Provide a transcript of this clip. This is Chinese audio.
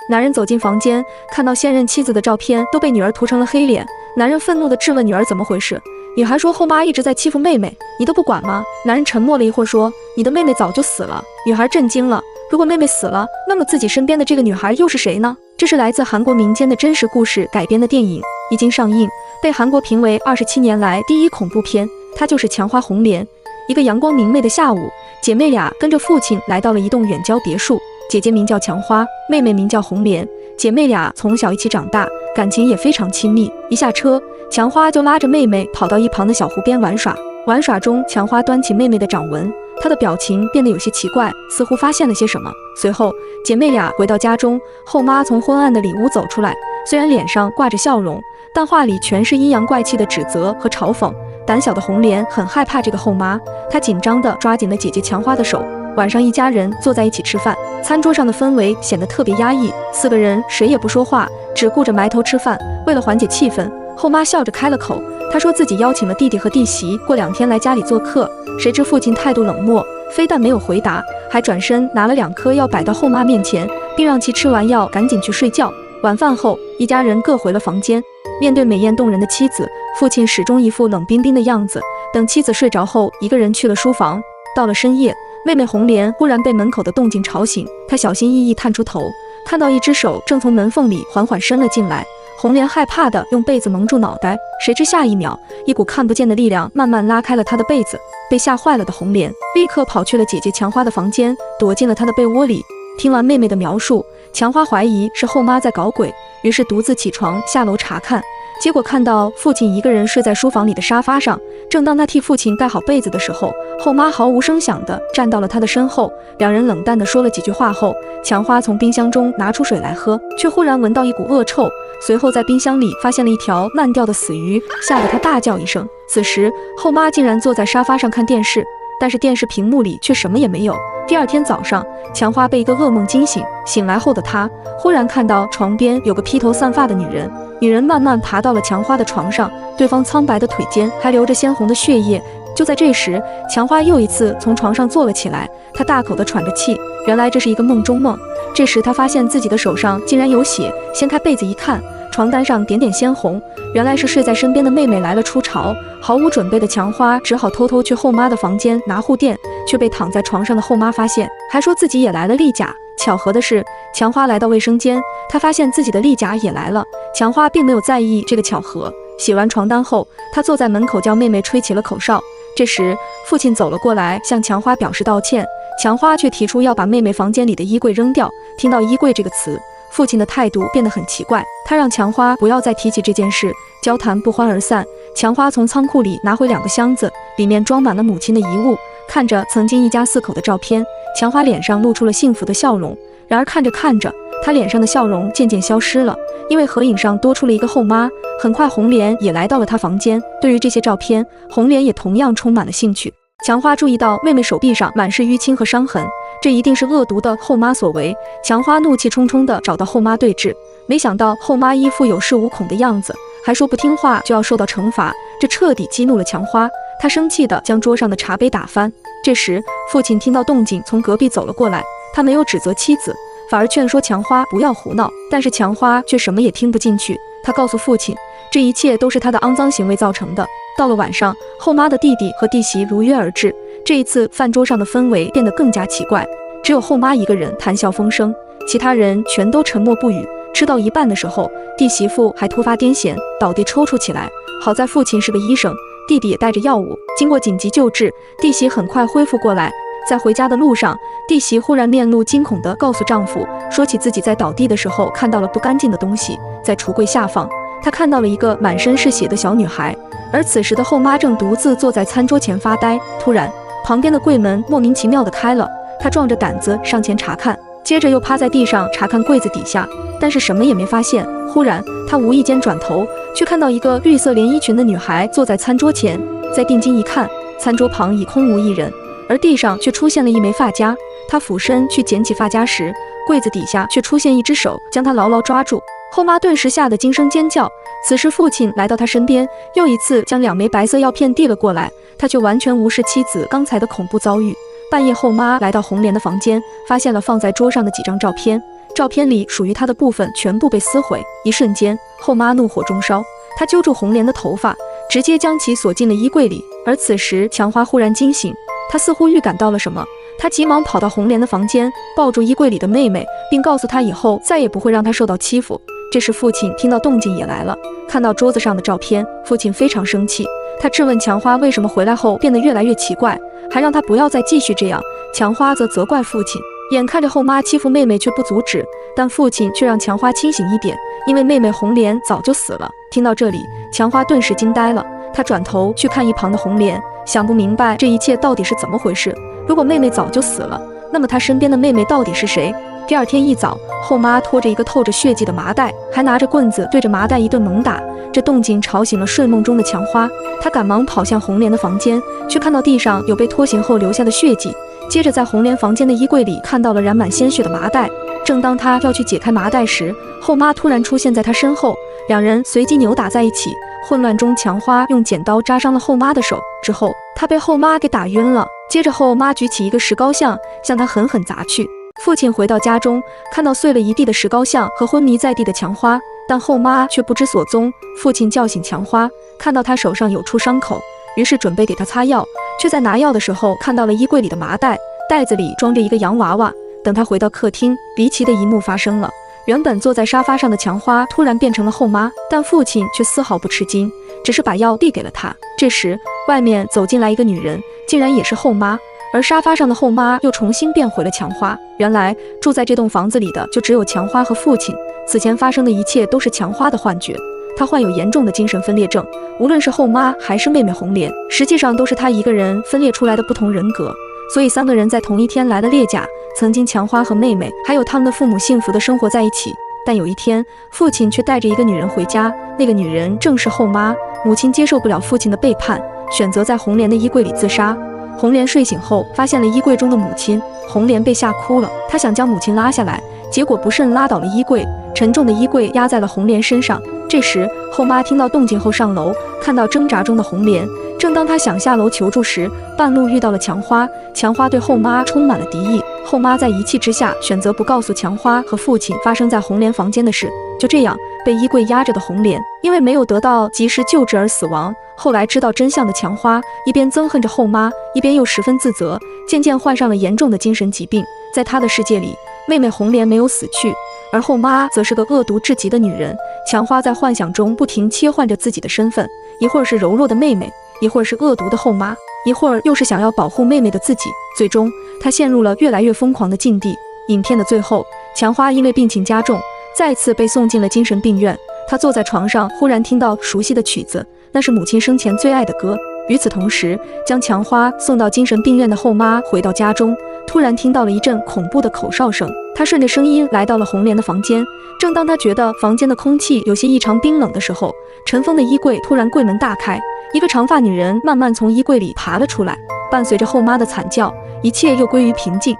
男人走进房间，看到现任妻子的照片都被女儿涂成了黑脸，男人愤怒地质问女儿怎么回事。女孩说后妈一直在欺负妹妹，你都不管吗？男人沉默了一会儿说，你的妹妹早就死了。女孩震惊了，如果妹妹死了，那么自己身边的这个女孩又是谁呢？这是来自韩国民间的真实故事改编的电影，一经上映，被韩国评为27年来第一恐怖片。它就是强花红莲。一个阳光明媚的下午，姐妹俩跟着父亲来到了一栋远郊别墅，姐姐名叫强花，妹妹名叫红莲。姐妹俩从小一起长大，感情也非常亲密。一下车，强花就拉着妹妹跑到一旁的小湖边玩耍。玩耍中，强花端起妹妹的掌纹，她的表情变得有些奇怪，似乎发现了些什么。随后，姐妹俩回到家中，后妈从昏暗的里屋走出来，虽然脸上挂着笑容，但话里全是阴阳怪气的指责和嘲讽。胆小的红莲很害怕这个后妈，她紧张地抓紧了姐姐强花的手。晚上一家人坐在一起吃饭，餐桌上的氛围显得特别压抑，4个人谁也不说话，只顾着埋头吃饭。为了缓解气氛，后妈笑着开了口，她说自己邀请了弟弟和弟媳过2天来家里做客。谁知父亲态度冷漠，非但没有回答，还转身拿了2颗药摆到后妈面前，并让其吃完药赶紧去睡觉。晚饭后，一家人各回了房间。面对美艳动人的妻子，父亲始终一副冷冰冰的样子。等妻子睡着后，一个人去了书房。到了深夜，妹妹红莲忽然被门口的动静吵醒，她小心翼翼探出头，看到一只手正从门缝里缓缓伸了进来。红莲害怕地用被子蒙住脑袋，谁知下一秒，一股看不见的力量慢慢拉开了她的被子。被吓坏了的红莲立刻跑去了姐姐强花的房间，躲进了她的被窝里。听完妹妹的描述，强花怀疑是后妈在搞鬼，于是独自起床下楼查看，结果看到父亲一个人睡在书房里的沙发上。正当他替父亲盖好被子的时候，后妈毫无声响地站到了他的身后。两人冷淡地说了几句话后，强花从冰箱中拿出水来喝，却忽然闻到一股恶臭，随后在冰箱里发现了一条烂掉的死鱼，吓得他大叫一声。此时后妈竟然坐在沙发上看电视，但是电视屏幕里却什么也没有。第2天早上，强花被一个噩梦惊醒，醒来后的她忽然看到床边有个披头散发的女人，女人慢慢爬到了强花的床上，对方苍白的腿间还流着鲜红的血液。就在这时，强花又一次从床上坐了起来，她大口地喘着气，原来这是一个梦中梦。这时她发现自己的手上竟然有血，掀开被子一看，床单上点点鲜红，原来是睡在身边的妹妹来了初潮。毫无准备的强花只好偷偷去后妈的房间拿护垫，却被躺在床上的后妈发现，还说自己也来了例假。巧合的是，强花来到卫生间，她发现自己的例假也来了。强花并没有在意这个巧合，洗完床单后，她坐在门口叫妹妹吹起了口哨。这时父亲走了过来，向强花表示道歉，强花却提出要把妹妹房间里的衣柜扔掉。听到衣柜这个词，父亲的态度变得很奇怪，他让强花不要再提起这件事，交谈不欢而散。强花从仓库里拿回2个箱子，里面装满了母亲的遗物。看着曾经一家4口的照片，强花脸上露出了幸福的笑容。然而看着看着，她脸上的笑容渐渐消失了，因为合影上多出了一个后妈。很快红莲也来到了她房间，对于这些照片，红莲也同样充满了兴趣。强花注意到妹妹手臂上满是淤青和伤痕，这一定是恶毒的后妈所为。强花怒气冲冲地找到后妈对峙，没想到后妈一副有恃无恐的样子，还说不听话就要受到惩罚，这彻底激怒了强花。她生气地将桌上的茶杯打翻。这时父亲听到动静从隔壁走了过来，他没有指责妻子，反而劝说强花不要胡闹，但是强花却什么也听不进去。他告诉父亲，这一切都是他的肮脏行为造成的。到了晚上，后妈的弟弟和弟媳如约而至。这一次饭桌上的氛围变得更加奇怪，只有后妈一个人谈笑风生，其他人全都沉默不语。吃到一半的时候，弟媳妇还突发癫痫，倒地抽搐起来。好在父亲是个医生，弟弟也带着药物，经过紧急救治，弟媳很快恢复过来。在回家的路上，弟媳忽然面露惊恐地告诉丈夫，说起自己在倒地的时候看到了不干净的东西，在橱柜下方，她看到了一个满身是血的小女孩。而此时的后妈正独自坐在餐桌前发呆，突然旁边的柜门莫名其妙地开了，她壮着胆子上前查看，接着又趴在地上查看柜子底下，但是什么也没发现。忽然她无意间转头，却看到一个绿色连衣裙的女孩坐在餐桌前，再定睛一看，餐桌旁已空无一人，而地上却出现了一枚发夹。她俯身去捡起发夹时，柜子底下却出现一只手将她牢牢抓住。后妈顿时吓得惊声尖叫。此时父亲来到她身边，又一次将2枚白色药片递了过来，他却完全无视妻子刚才的恐怖遭遇。半夜后妈来到红莲的房间，发现了放在桌上的几张照片，照片里属于她的部分全部被撕毁。一瞬间，后妈怒火中烧，她揪住红莲的头发，直接将其锁进了衣柜里。而此时，强花忽然惊醒，她似乎预感到了什么，她急忙跑到红莲的房间，抱住衣柜里的妹妹，并告诉她以后再也不会让她受到欺负。这时，父亲听到动静也来了，看到桌子上的照片，父亲非常生气，他质问强花为什么回来后变得越来越奇怪，还让她不要再继续这样。强花则责怪父亲，眼看着后妈欺负妹妹却不阻止，但父亲却让强花清醒一点，因为妹妹红莲早就死了。听到这里，强花顿时惊呆了，她转头去看一旁的红莲，想不明白这一切到底是怎么回事。如果妹妹早就死了，那么她身边的妹妹到底是谁？第二天一早，后妈拖着一个透着血迹的麻袋，还拿着棍子对着麻袋一顿猛打。这动静吵醒了睡梦中的强花，她赶忙跑向红莲的房间，却看到地上有被拖行后留下的血迹。接着在红莲房间的衣柜里看到了染满鲜血的麻袋。正当她要去解开麻袋时，后妈突然出现在她身后，两人随即扭打在一起。混乱中，强花用剪刀扎伤了后妈的手，之后她被后妈给打晕了。接着后妈举起一个石膏像，向她狠狠砸去。父亲回到家中，看到碎了一地的石膏像和昏迷在地的强花，但后妈却不知所踪。父亲叫醒强花，看到她手上有处伤口，于是准备给她擦药，却在拿药的时候看到了衣柜里的麻袋，袋子里装着一个洋娃娃。等他回到客厅，离奇的一幕发生了。原本坐在沙发上的强花突然变成了后妈，但父亲却丝毫不吃惊，只是把药递给了她。这时，外面走进来一个女人，竟然也是后妈。而沙发上的后妈又重新变回了强花。原来住在这栋房子里的就只有强花和父亲，此前发生的一切都是强花的幻觉。她患有严重的精神分裂症，无论是后妈还是妹妹红莲，实际上都是她一个人分裂出来的不同人格。所以三个人在同一天来了列甲。曾经强花和妹妹还有他们的父母幸福的生活在一起，但有一天父亲却带着一个女人回家，那个女人正是后妈。母亲接受不了父亲的背叛，选择在红莲的衣柜里自杀。红莲睡醒后发现了衣柜中的母亲，红莲被吓哭了，她想将母亲拉下来，结果不慎拉倒了衣柜，沉重的衣柜压在了红莲身上。这时后妈听到动静后上楼，看到挣扎中的红莲。正当她想下楼求助时，半路遇到了强花。强花对后妈充满了敌意，后妈在一气之下选择不告诉强花和父亲发生在红莲房间的事。就这样，被衣柜压着的红莲因为没有得到及时救治而死亡。后来知道真相的强花一边憎恨着后妈，一边又十分自责，渐渐患上了严重的精神疾病。在她的世界里，妹妹红莲没有死去，而后妈则是个恶毒至极的女人。强花在幻想中不停切换着自己的身份，一会儿是柔弱的妹妹，一会儿是恶毒的后妈，一会儿又是想要保护妹妹的自己。最终她陷入了越来越疯狂的境地。影片的最后，强花因为病情加重，再次被送进了精神病院。她坐在床上，忽然听到熟悉的曲子，那是母亲生前最爱的歌。与此同时，将强花送到精神病院的后妈回到家中，突然听到了一阵恐怖的口哨声。她顺着声音来到了红莲的房间。正当她觉得房间的空气有些异常冰冷的时候，尘封的衣柜突然柜门大开，一个长发女人慢慢从衣柜里爬了出来。伴随着后妈的惨叫，一切又归于平静。